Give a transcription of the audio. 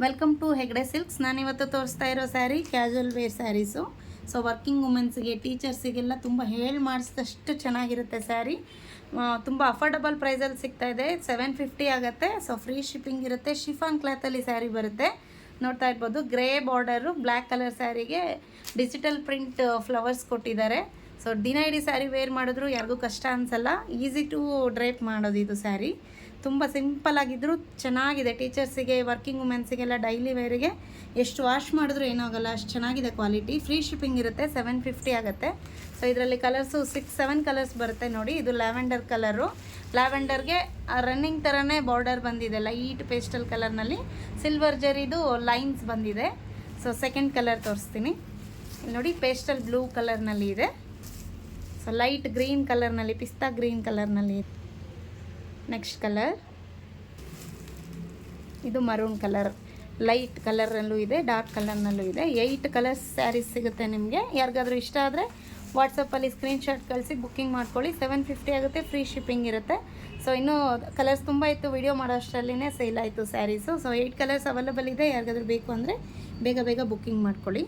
Welcome to Hegde silks. ನಾನಿವತ್ತು ತೋರಿಸ್ತಾ ಇರೋ ಸ್ಯಾರಿ ಕ್ಯಾಶುವಲ್ ವೇರ್ ಸ್ಯಾರೀಸು. ಸೊ ವರ್ಕಿಂಗ್ ವುಮೆನ್ಸ್ಗೆ, ಟೀಚರ್ಸಿಗೆಲ್ಲ ತುಂಬ ಹೇಳಿ ಮಾಡಿಸಿದಷ್ಟು ಚೆನ್ನಾಗಿರುತ್ತೆ ಸ್ಯಾರಿ. ತುಂಬ ಅಫೋರ್ಡಬಲ್ ಪ್ರೈಸಲ್ಲಿ ಸಿಗ್ತಾ ಇದೆ. 750 ಆಗುತ್ತೆ. ಸೊ ಫ್ರೀ ಶಿಪ್ಪಿಂಗ್ ಇರುತ್ತೆ. ಶಿಫಾನ್ ಕ್ಲಾತಲ್ಲಿ ಸ್ಯಾರಿ ಬರುತ್ತೆ. ನೋಡ್ತಾ ಇರ್ಬೋದು, ಗ್ರೇ ಬಾರ್ಡರು, ಬ್ಲ್ಯಾಕ್ ಕಲರ್ ಸ್ಯಾರಿಗೆ ಡಿಜಿಟಲ್ ಪ್ರಿಂಟ್ ಫ್ಲವರ್ಸ್ ಕೊಟ್ಟಿದ್ದಾರೆ. ಸೊ ಡಿ ಸ್ಯಾರಿ ವೇರ್ ಮಾಡಿದ್ರು ಯಾರಿಗೂ ಕಷ್ಟ ಅನಿಸಲ್ಲ. ಈಸಿ ಟು ಡ್ರೇಪ್ ಮಾಡೋದು ಇದು ಸ್ಯಾರಿ. ತುಂಬ ಸಿಂಪಲ್ ಆಗಿದ್ದರೂ ಚೆನ್ನಾಗಿದೆ. ಟೀಚರ್ಸಿಗೆ, ವರ್ಕಿಂಗ್ ವುಮೆನ್ಸಿಗೆಲ್ಲ ಡೈಲಿ ವೇರಿಗೆ ಎಷ್ಟು ವಾಶ್ ಮಾಡಿದ್ರು ಏನೂ ಆಗೋಲ್ಲ, ಅಷ್ಟು ಚೆನ್ನಾಗಿದೆ ಕ್ವಾಲಿಟಿ. ಫ್ರೀ ಶಿಪ್ಪಿಂಗ್ ಇರುತ್ತೆ. 750 ಆಗುತ್ತೆ. ಸೊ ಇದರಲ್ಲಿ ಕಲರ್ಸು 6-7 ಕಲರ್ಸ್ ಬರುತ್ತೆ ನೋಡಿ. ಇದು ಲ್ಯಾವೆಂಡರ್ ಕಲರು. ಲ್ಯಾವೆಂಡರ್ಗೆ ರನ್ನಿಂಗ್ ಥರನೇ ಬಾರ್ಡರ್ ಬಂದಿದೆ, ಲೈಟ್ ಪೇಸ್ಟಲ್ ಕಲರ್ನಲ್ಲಿ. ಸಿಲ್ವರ್ ಜರಿದು ಲೈನ್ಸ್ ಬಂದಿದೆ. ಸೊ ಸೆಕೆಂಡ್ ಕಲರ್ ತೋರಿಸ್ತೀನಿ. ನೋಡಿ, ಪೇಸ್ಟಲ್ ಬ್ಲೂ ಕಲರ್ನಲ್ಲಿ ಇದೆ. ಸೊ ಲೈಟ್ ಗ್ರೀನ್ ಕಲರ್ನಲ್ಲಿ, ಪಿಸ್ತಾ ಗ್ರೀನ್ ಕಲರ್ನಲ್ಲಿ. ನೆಕ್ಸ್ಟ್ ಕಲರ್ ಇದು ಮರೂನ್ ಕಲರ್, ಲೈಟ್ ಕಲರಲ್ಲೂ ಇದೆ, ಡಾರ್ಕ್ ಕಲರ್ನಲ್ಲೂ ಇದೆ. 8 ಕಲರ್ಸ್ ಸ್ಯಾರೀಸ್ ಸಿಗುತ್ತೆ ನಿಮಗೆ. ಯಾರಿಗಾದ್ರೂ ಇಷ್ಟ ಆದರೆ ವಾಟ್ಸಪ್ಪಲ್ಲಿ ಸ್ಕ್ರೀನ್ಶಾಟ್ ಕಳಿಸಿ ಬುಕ್ಕಿಂಗ್ ಮಾಡ್ಕೊಳ್ಳಿ. 750 ಆಗುತ್ತೆ. ಫ್ರೀ ಶಿಪ್ಪಿಂಗ್ ಇರುತ್ತೆ. ಸೊ ಇನ್ನೂ ಕಲರ್ಸ್ ತುಂಬ ಇತ್ತು, ವಿಡಿಯೋ ಮಾಡೋ ಅಷ್ಟರಲ್ಲೇ ಸೇಲ್ ಆಯಿತು ಸ್ಯಾರೀಸು. ಸೊ 8 ಕಲರ್ಸ್ ಅವೈಲಬಲ್ ಇದೆ. ಯಾರಿಗಾದ್ರೂ ಬೇಕು ಅಂದರೆ ಬೇಗ ಬೇಗ ಬುಕ್ಕಿಂಗ್ ಮಾಡ್ಕೊಳ್ಳಿ.